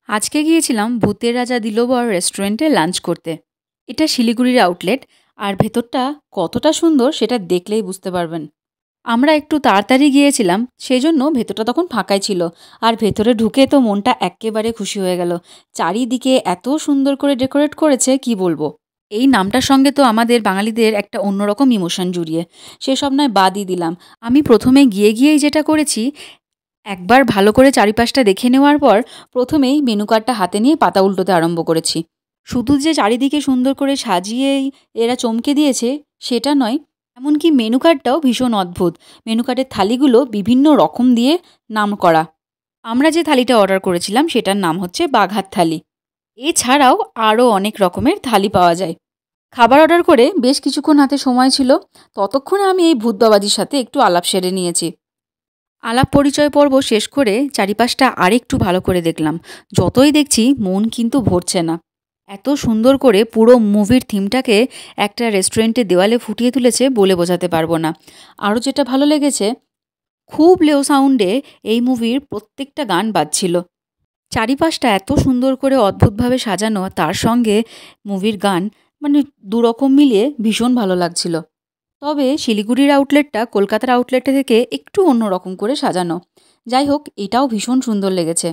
আজকে গিয়েছিলাম ভূতের রাজা দিলোবর রেস্টুরেন্টে লাঞ্চ করতে। এটা শিলিগুড়ির আউটলেট। আর ভেতরটা কতটা সুন্দর সেটা দেখলেই বুঝতে পারবেন। আমরা একটু তাড়াতাড়ি গিয়েছিলাম, সেজন্য ভেতরটা তখন ফাঁকাই ছিল। আর ভেতরে ঢুকে তো মনটা এক্কেবারে খুশি হয়ে গেল। চারিদিকে এত সুন্দর করে ডেকোরেট করেছে কি বলবো। এই নামটার সঙ্গে তো আমাদের বাঙালিদের একটা অন্যরকম ইমোশন জুড়িয়ে, সেসব নয় বাদই দিলাম। আমি প্রথমে গিয়েই যেটা করেছি, একবার ভালো করে চারিপাশটা দেখে নেওয়ার পর প্রথমেই মেনু কার্ডটা হাতে নিয়ে পাতা উল্টোতে আরম্ভ করেছি। শুধু যে চারিদিকে সুন্দর করে সাজিয়েই এরা চমকে দিয়েছে সেটা নয়, এমনকি মেনু কার্ডটাও ভীষণ অদ্ভুত। মেনু কার্ডের থালিগুলো বিভিন্ন রকম দিয়ে নাম করা। আমরা যে থালিটা অর্ডার করেছিলাম সেটার নাম হচ্ছে বাঘার থালি। এছাড়াও আরও অনেক রকমের থালি পাওয়া যায়। খাবার অর্ডার করে বেশ কিছুক্ষণ হাতে সময় ছিল, ততক্ষণে আমি এই ভূত বাবাজির সাথে একটু আলাপ সেরে নিয়েছি। আলাপ পরিচয় পর্ব শেষ করে চারিপাশটা আরেকটু ভালো করে দেখলাম। যতই দেখছি মন কিন্তু ভরছে না। এত সুন্দর করে পুরো মুভির থিমটাকে একটা রেস্টুরেন্টের দেওয়ালে ফুটিয়ে তুলেছে বলে বোঝাতে পারবো না। আরও যেটা ভালো লেগেছে, খুব লো সাউন্ডে এই মুভির প্রত্যেকটা গান বাজছিল। চারিপাশটা এত সুন্দর করে অদ্ভুতভাবে সাজানো, তার সঙ্গে মুভির গান, মানে দুরকম মিলিয়ে ভীষণ ভালো লাগছিল। তবে শিলিগুড়ির আউটলেটটা কলকাতার আউটলেটটা থেকে একটু অন্যরকম করে সাজানো। যাই হোক, এটাও ভীষণ সুন্দর লেগেছে।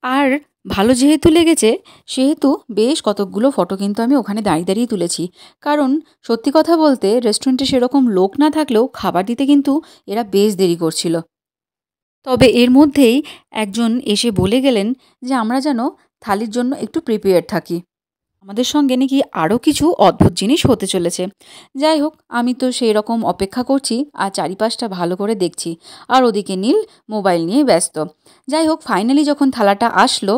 আর ভালো যেহেতু লেগেছে, সেহেতু বেশ কতকগুলো ফটো কিন্তু আমি ওখানে দাঁড়িয়ে তুলেছি। কারণ সত্যি কথা বলতে রেস্টুরেন্টে সেরকম লোক না থাকলেও খাবার দিতে কিন্তু এরা বেশ দেরি করছিল। তবে এর মধ্যেই একজন এসে বলে গেলেন যে আমরা যেন থালির জন্য একটু প্রিপেয়ার থাকি। আমাদের সঙ্গে নাকি আরও কিছু অদ্ভুত জিনিস হতে চলেছে। যাই হোক, আমি তো সেই রকম অপেক্ষা করছি আর চারিপাশটা ভালো করে দেখছি। আর ওদিকে নীল মোবাইল নিয়ে ব্যস্ত। যাই হোক, ফাইনালি যখন থালাটা আসলো,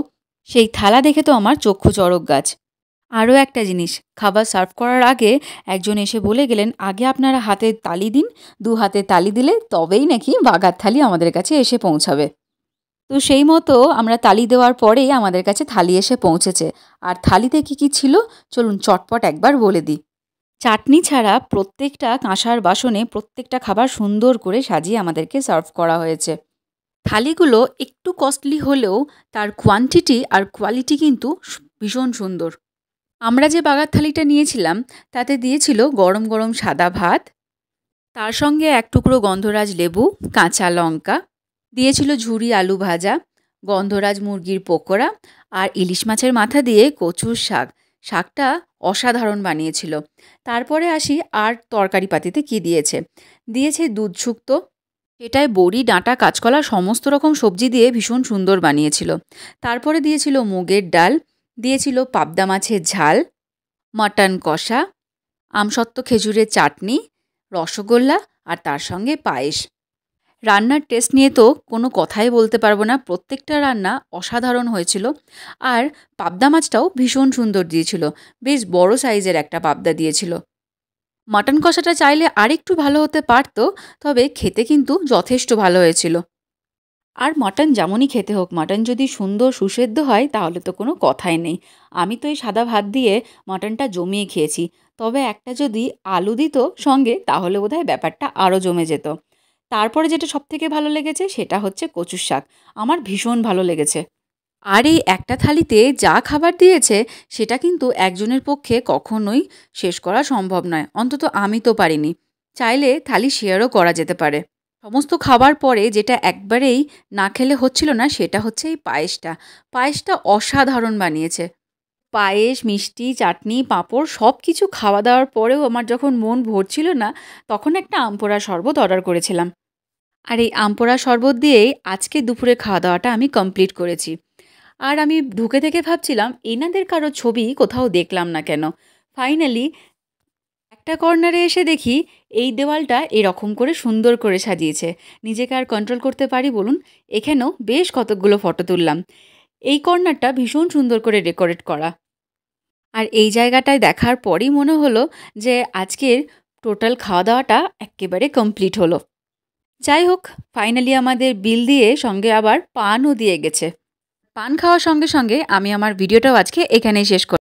সেই থালা দেখে তো আমার চক্ষু চড়ক গাছ। আরও একটা জিনিস, খাবার সার্ভ করার আগে একজন এসে বলে গেলেন, আগে আপনারা হাতে তালি দিন। 2 হাতে তালি দিলে তবেই নাকি বাগার থালি আমাদের কাছে এসে পৌঁছাবে। তো সেই মতো আমরা তালি দেওয়ার পরেই আমাদের কাছে থালি এসে পৌঁছেছে। আর থালিতে কি ছিল চলুন চটপট একবার বলে দিই। চাটনি ছাড়া প্রত্যেকটা কাঁসার বাসনে প্রত্যেকটা খাবার সুন্দর করে সাজিয়ে আমাদেরকে সার্ভ করা হয়েছে। থালিগুলো একটু কস্টলি হলেও তার কোয়ান্টিটি আর কোয়ালিটি কিন্তু ভীষণ সুন্দর। আমরা যে বাগার থালিটা নিয়েছিলাম তাতে দিয়েছিল গরম গরম সাদা ভাত, তার সঙ্গে এক টুকরো গন্ধরাজ লেবু, কাঁচা লঙ্কা, দিয়েছিল ঝুরি আলু ভাজা, গন্ধরাজ মুরগির পকোড়া আর ইলিশ মাছের মাথা দিয়ে কচুর শাক। শাকটা অসাধারণ বানিয়েছিল। তারপরে আসি আর তরকারি পাতিতে কি দিয়েছে। দিয়েছে দুধ শুক্তো, সেটায় বড়ি, ডাঁটা, কাঁচকলা সমস্ত রকম সবজি দিয়ে ভীষণ সুন্দর বানিয়েছিল। তারপরে দিয়েছিল মুগের ডাল, দিয়েছিল পাবদা মাছের ঝাল, মাটন কষা, আমসত্ত্ব খেজুরের চাটনি, রসগোল্লা আর তার সঙ্গে পায়েস। রান্নার টেস্ট নিয়ে তো কোনো কথাই বলতে পারবো না, প্রত্যেকটা রান্না অসাধারণ হয়েছিল। আর পাবদা মাছটাও ভীষণ সুন্দর দিয়েছিল, বেশ বড় সাইজের একটা পাবদা দিয়েছিল। মাটন কষাটা চাইলে আরেকটু ভালো হতে পারত, তবে খেতে কিন্তু যথেষ্ট ভালো হয়েছিল। আর মাটন যেমনই খেতে হোক, মাটন যদি সুন্দর সুসেদ্ধ হয় তাহলে তো কোনো কথাই নেই। আমি তো এই সাদা ভাত দিয়ে মাটনটা জমিয়ে খেয়েছি। তবে একটা যদি আলু দিত সঙ্গে তাহলে বোধহয় ব্যাপারটা আরও জমে যেত। তারপরে যেটা সবথেকে ভালো লেগেছে সেটা হচ্ছে কচুর শাক। আমার ভীষণ ভালো লেগেছে। আর এই একটা থালিতে যা খাবার দিয়েছে সেটা কিন্তু একজনের পক্ষে কখনোই শেষ করা সম্ভব নয়। অন্তত আমি তো পারিনি। চাইলে থালি শেয়ারও করা যেতে পারে। সমস্ত খাবার পরে যেটা একবারেই না খেলে হচ্ছিল না সেটা হচ্ছে এই পায়েসটা। পায়েসটা অসাধারণ বানিয়েছে। পায়েস, মিষ্টি, চাটনি, পাঁপড় সব কিছু খাওয়া দাওয়ার পরেও আমার যখন মন ভরছিল না, তখন একটা আমপোড়া শরবত অর্ডার করেছিলাম। আর এই আমপোড়া শরবত দিয়েই আজকে দুপুরে খাওয়া দাওয়াটা আমি কমপ্লিট করেছি। আর আমি ঢুকে থেকে ভাবছিলাম এনাদের কারো ছবি কোথাও দেখলাম না কেন। ফাইনালি একটা কর্নারে এসে দেখি এই দেওয়ালটা এরকম করে সুন্দর করে সাজিয়েছে। নিজেকে আর কন্ট্রোল করতে পারি বলুন? এখানেও বেশ কতকগুলো ফটো তুললাম। এই কর্নারটা ভীষণ সুন্দর করে ডেকোরেট করা। আর এই জায়গাটায় দেখার পরই মনে হলো যে আজকের টোটাল খাওয়া দাওয়াটা এক্কেবারে কমপ্লিট হলো। যাই হোক, ফাইনালি আমাদের বিল দিয়ে সঙ্গে আবার পানও দিয়ে গেছে। পান খাওয়ার সঙ্গে সঙ্গে আমি আমার ভিডিওটাও আজকে এখানেই শেষ করব।